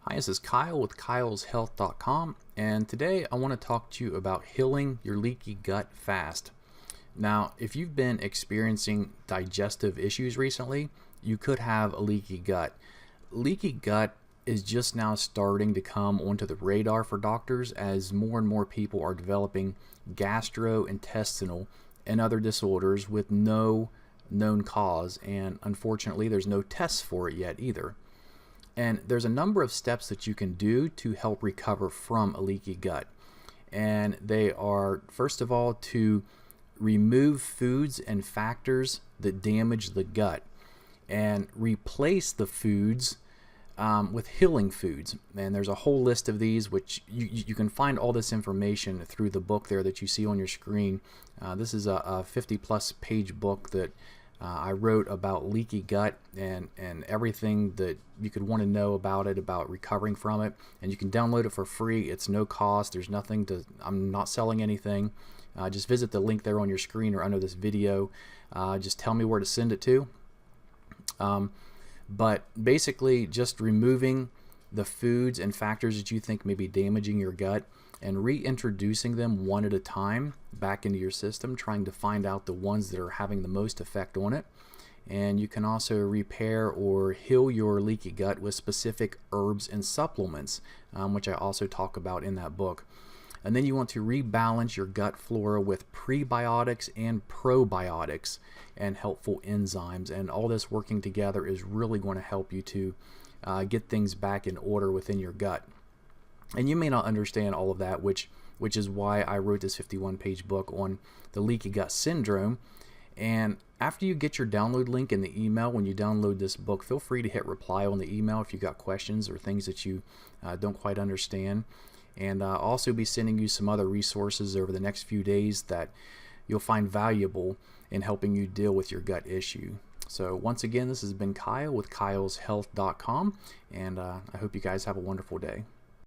Hi, this is Kyle with kyleshealth.com, and today I want to talk to you about healing your leaky gut fast. Now, if you've been experiencing digestive issues recently, you could have a leaky gut. Leaky gut is just now starting to come onto the radar for doctors as more and more people are developing gastrointestinal and other disorders with no known cause, and unfortunately there's no tests for it yet either. And there's a number of steps that you can do to help recover from a leaky gut. And they are, first of all, to remove foods and factors that damage the gut and replace the foods with healing foods. And there's a whole list of these, which you can find all this information through the book there that you see on your screen. This is a 50-plus page book that I wrote about leaky gut and everything that you could want to know about it, about recovering from it. And you can download it for free. It's no cost. There's nothing to, I'm not selling anything. Just visit the link there on your screen or under this video. Just tell me where to send it to. But basically just removing the foods and factors that you think may be damaging your gut and reintroducing them one at a time back into your system, trying to find out the ones that are having the most effect on it. And you can also repair or heal your leaky gut with specific herbs and supplements, which I also talk about in that book. And then you want to rebalance your gut flora with prebiotics and probiotics and helpful enzymes. And all this working together is really going to help you to get things back in order within your gut. And you may not understand all of that, which is why I wrote this 51-page book on the leaky gut syndrome. And after you get your download link in the email, when you download this book, feel free to hit reply on the email if you got questions or things that you don't quite understand. And I'll also be sending you some other resources over the next few days that you'll find valuable in helping you deal with your gut issue. So once again, this has been Kyle with kyleshealth.com, and I hope you guys have a wonderful day.